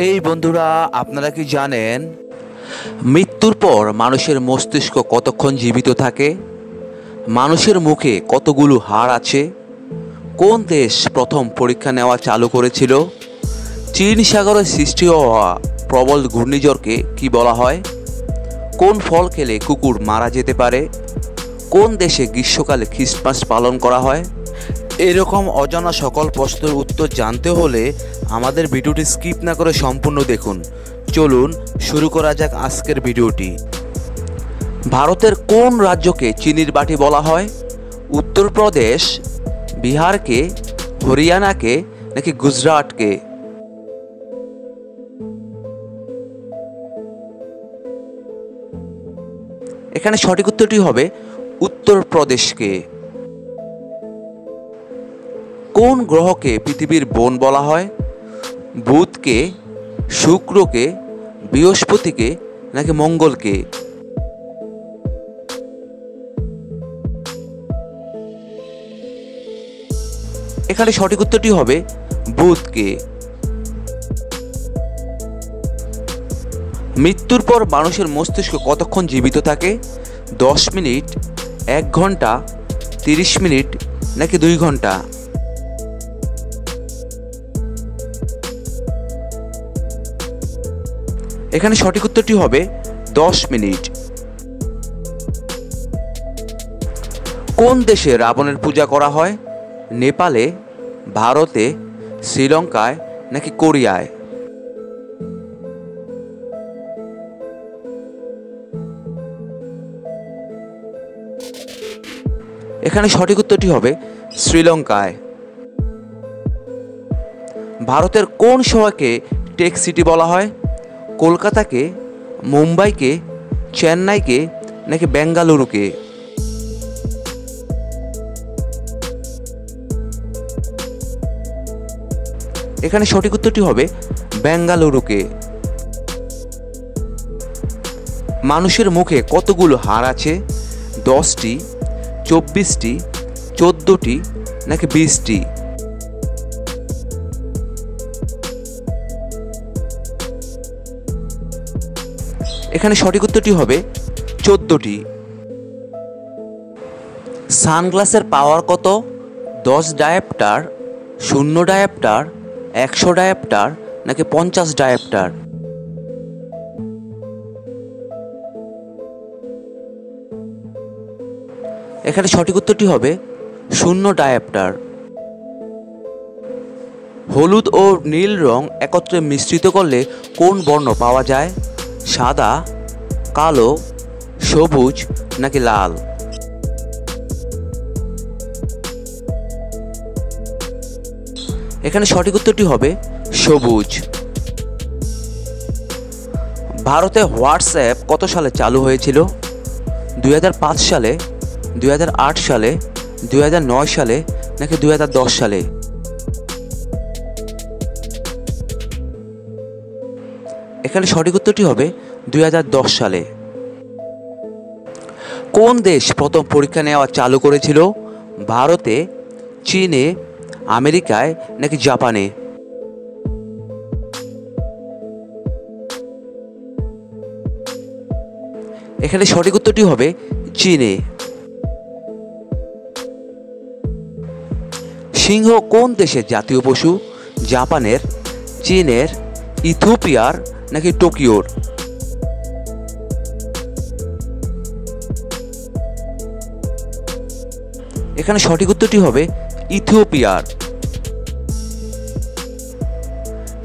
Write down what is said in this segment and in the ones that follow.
এই বন্ধুরা, আপনারা কি জানেন মৃত্যুর পর মানুষের মস্তিষ্ক কতক্ষণ জীবিত থাকে? মানুষের মুখে কতগুলো হাড় আছে? কোন দেশ প্রথম পরীক্ষা নেওয়া চালু করেছিল? চীন সাগরে সৃষ্টি হওয়া প্রবল ঘূর্ণিঝড়কে কি বলা হয়? কোন ফল খেলে কুকুর মারা যেতে পারে? কোন দেশে গ্রীষ্মকালে খ্রিস্টমাস পালন করা হয়? এরকম অজানা সকল প্রশ্নের উত্তর জানতে হলে আমাদের ভিডিওটি স্কিপ না করে সম্পূর্ণ দেখুন। চলুন শুরু করা যাক আজকের ভিডিওটি। ভারতের কোন রাজ্যকে চিনির বাটি বলা হয়? উত্তরপ্রদেশ, বিহারকে, হরিয়ানাকে নাকি গুজরাটকে? এখানে সঠিক উত্তরটি হবে উত্তরপ্রদেশকে। কোন গ্রহকে পৃথিবীর বোন বলা হয়? বুধকে, শুক্রকে, বৃহস্পতিকে নাকি মঙ্গলকে? এখানে সঠিক উত্তরটি হবে বুধকে। মৃত্যুর পর মানুষের মস্তিষ্ক কতক্ষণ জীবিত থাকে? 10 মিনিট, 1 ঘন্টা, 30 মিনিট নাকি 2 ঘন্টা? এখানে সঠিক উত্তরটি হবে 10 মিনিট। কোন দেশে রাবণের পূজা করা হয়? নেপালে, ভারতে, শ্রীলঙ্কায় নাকি কোরিয়ায়? এখানে সঠিক উত্তরটি হবে শ্রীলঙ্কায়। ভারতের কোন শহরকে টেক সিটি বলা হয়? কলকাতাকে, মুম্বাইকে, চেন্নাইকে নাকি বেঙ্গালুরুকে? এখানে সঠিক উত্তরটি হবে বেঙ্গালুরুকে। মানুষের মুখে কতগুলো হাড় আছে? 10টি, 24টি, 14টি নাকি 20টি? এখানে সঠিক উত্তরটি হবে 14টি। সানগ্লাসের পাওয়ার কত? 10 ডায়োপ্টার, 0 ডায়োপ্টার, 100 ডায়োপ্টার নাকি 50 ডায়োপ্টার? এখানে সঠিক উত্তরটি হবে 0 ডায়োপ্টার। হলুদ ও নীল রং একত্রে মিশ্রিত করলে কোন বর্ণ পাওয়া যায়? সাদা, কালো, সবুজ নাকি লাল? এখানে সঠিক উত্তরটি হবে সবুজ। ভারতে হোয়াটসঅ্যাপ কত সালে চালু হয়েছিল? 2005 সালে, 2008 সালে, 2009 সালে নাকি 2010 সালে? এখানে সঠিক উত্তরটি হবে 2010 সালে। কোন দেশ প্রথম পরীক্ষা নেওয়া চালু করেছিল? ভারতে, চীনে, আমেরিকায় নাকি জাপানে? এখানে সঠিক উত্তরটি হবে চীনে। সিংহ কোন দেশের জাতীয় পশু? জাপানের, চীনের, ইথিওপিয়ার নাকি টোকিওর? এখানে সঠিক উত্তরটি হবে ইথিওপিয়ার।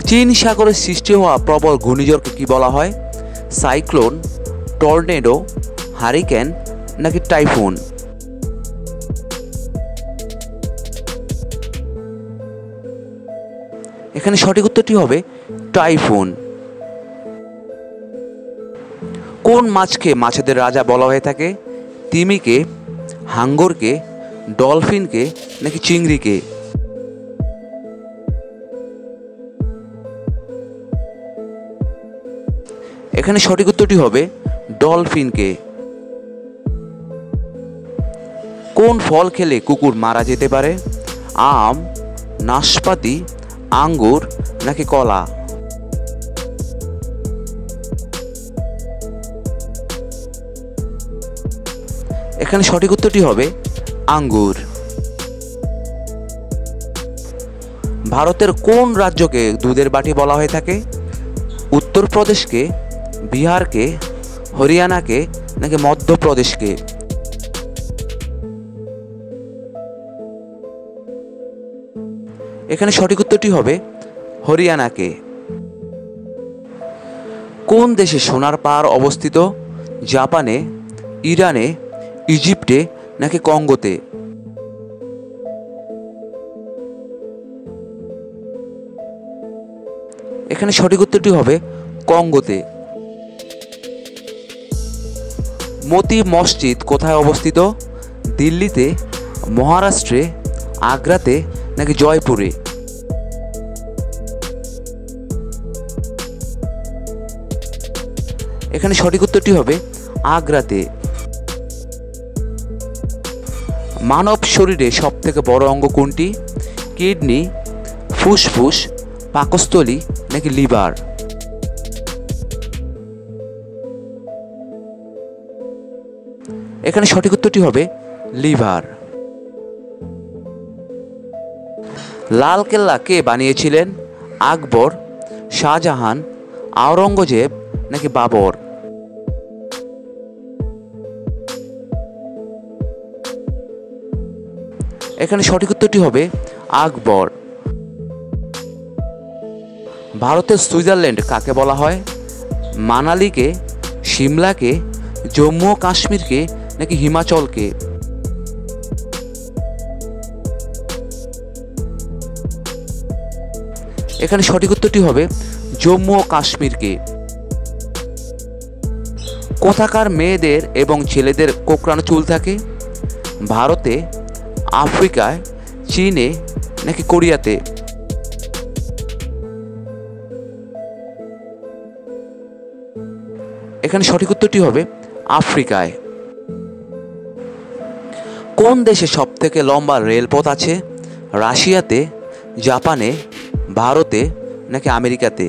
চীন সাগরে সৃষ্টি হওয়া প্রবল ঘূর্ণিঝড়কে কি বলা হয়? সাইক্লোন, টর্নেডো, হারিকেন নাকি টাইফুন? এখানে সঠিক উত্তরটি হবে টাইফুন। কোন মাছকে মাছেদের রাজা বলা হয়ে থাকে? তিমিকে, হাঙ্গরকে, ডলফিনকে নাকি চিংড়িকে? এখানে সঠিক উত্তরটি হবে ডলফিনকে। কোন ফল খেলে কুকুর মারা যেতে পারে? আম, নাশপাতি, আঙ্গুর নাকি কলা? এখানে সঠিক উত্তরটি হবে আঙ্গুর। ভারতের কোন রাজ্যকে দুধের বাটি বলা হয়ে থাকে? উত্তরপ্রদেশকে, বিহারকে, হরিয়ানাকে নাকি মধ্যপ্রদেশকে? এখানে সঠিক উত্তরটি হবে হরিয়ানাকে। কোন দেশে সোনার পাহাড় অবস্থিত? জাপানে, ইরানে, ইজিপ্টে নাকি কঙ্গোতে? এখানে সঠিক উত্তরটি হবে কঙ্গোতে। মতি মসজিদ কোথায় অবস্থিত? দিল্লিতে, মহারাষ্ট্রে, আগ্রাতে নাকি জয়পুরে? এখানে সঠিক উত্তরটি হবে আগ্রাতে। মানব শরীরে সবথেকে বড় অঙ্গ কোনটি? কিডনি, ফুসফুস, পাকস্থলী নাকি লিভার? এখানে সঠিক উত্তরটি হবে লিভার। লালকেল্লা কে বানিয়েছিলেন? আকবর, শাহজাহান, আওরঙ্গজেব নাকি বাবর? এখানে সঠিক উত্তরটি হবে আকবর। ভারতের সুইজারল্যান্ড কাকে বলা হয়? মানালিকে, সিমলাকে, জম্মু ও কাশ্মীরকে নাকি হিমাচলকে? এখানে সঠিক উত্তরটি হবে জম্মু ও কাশ্মীরকে। কোথাকার মেয়েদের এবং ছেলেদের কোঁকড়ানো চুল থাকে? ভারতে, আফ্রিকায়, চীনে নাকি কোরিয়াতে? এখানে সঠিক উত্তরটি হবে আফ্রিকায়। কোন দেশে সবথেকে লম্বা রেলপথ আছে? রাশিয়াতে, জাপানে, ভারতে নাকি আমেরিকাতে?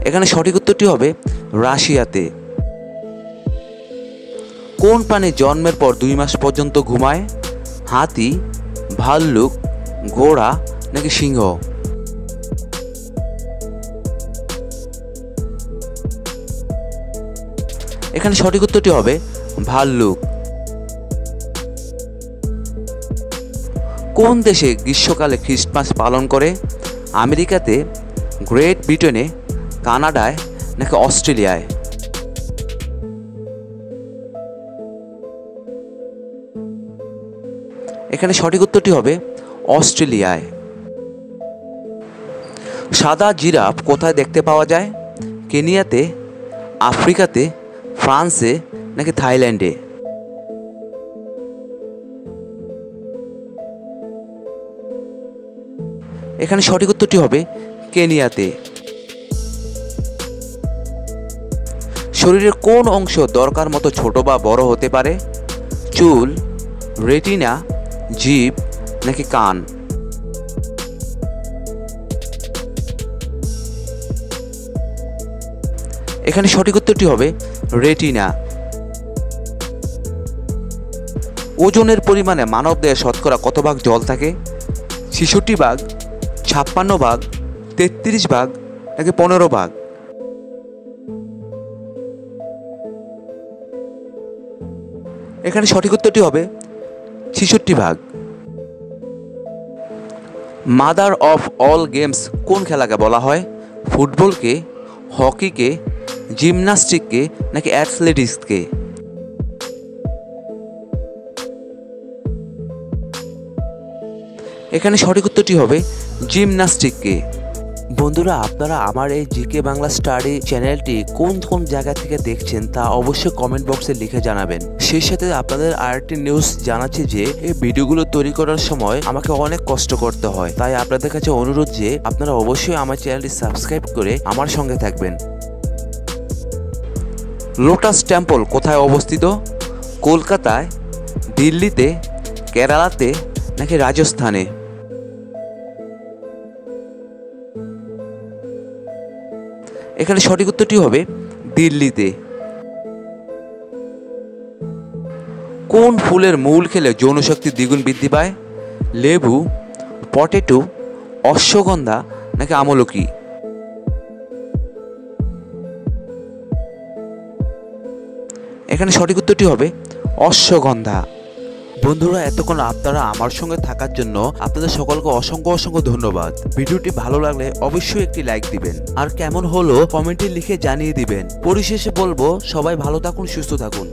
এখানে সঠিক উত্তরটি হবে রাশিয়াতে। কোন প্রাণী জন্মের পর 2 মাস পর্যন্ত ঘুমায়? হাতি, ভাল্লুক, ঘোড়া নাকি সিংহ? এখানে সঠিক উত্তরটি হবে ভাল্লুক। কোন দেশে গ্রীষ্মকালে খ্রিস্টমাস পালন করে? আমেরিকাতে, গ্রেট ব্রিটেনে, কানাডায় নাকি অস্ট্রেলিয়ায়? এখানে সঠিক উত্তরটি হবে অস্ট্রেলিয়ায়। সাদা জিরাফ কোথায় দেখতে পাওয়া যায়? কেনিয়াতে, আফ্রিকাতে, ফ্রান্সে নাকি থাইল্যান্ডে? এখানে সঠিক উত্তরটি হবে কেনিয়াতে। শরীরের কোন অংশ দরকার মতো ছোট বা বড় হতে পারে? চুল, রেটিনা, জিভ নাকি কান? এখানে সঠিক উত্তরটি হবে রেটিনা। ওজনের পরিমাণে মানবদেহে শতকরা কত ভাগ জল থাকে? 66 ভাগ, 56 ভাগ, 33 ভাগ নাকি 15 ভাগ? এখানে সঠিক উত্তরটি হবে 66 ভাগ। মাদার অফ অল গেমস কোন খেলাকে বলা হয়? ফুটবলকে, হকিকে, জিমন্যাস্টিককে নাকি অ্যাথলেটিক্সকে? এখানে সঠিক উত্তরটি হবে জিমন্যাস্টিককে। বন্ধুরা, আপনারা আমার এই জিকে বাংলা স্টাডি চ্যানেলটি কোন কোন জায়গা থেকে দেখছেন তা অবশ্যই কমেন্ট বক্সে লিখে জানাবেন। সেই সাথে আপনাদের আরেকটি নিউজ জানাচ্ছি যে এই ভিডিওগুলো তৈরি করার সময় আমাকে অনেক কষ্ট করতে হয়, তাই আপনাদের কাছে অনুরোধ যে আপনারা অবশ্যই আমার চ্যানেলটি সাবস্ক্রাইব করে আমার সঙ্গে থাকবেন। লোটাস টেম্পল কোথায় অবস্থিত? কলকাতায়, দিল্লিতে, কেরালাতে নাকি রাজস্থানে? এখানে সঠিক উত্তরটি হবে দিল্লিতে। কোন ফুলের মূল খেলে যৌনশক্তি দ্বিগুণ বৃদ্ধি পায়? লেবু, পটেটো, অশ্বগন্ধা নাকি আমলকি? এখানে সঠিক উত্তরটি হবে অশ্বগন্ধা। বন্ধুরা, এতক্ষণ আপনারা আমার সঙ্গে থাকার জন্য আপনাদের সকলকে অসংখ্য অসংখ্য ধন্যবাদ। ভিডিওটি ভালো লাগলে অবশ্যই একটি লাইক দিবেন, আর কেমন হলো কমেন্টে লিখে জানিয়ে দিবেন। পরিশেষে বলবো, সবাই ভালো থাকুন, সুস্থ থাকুন।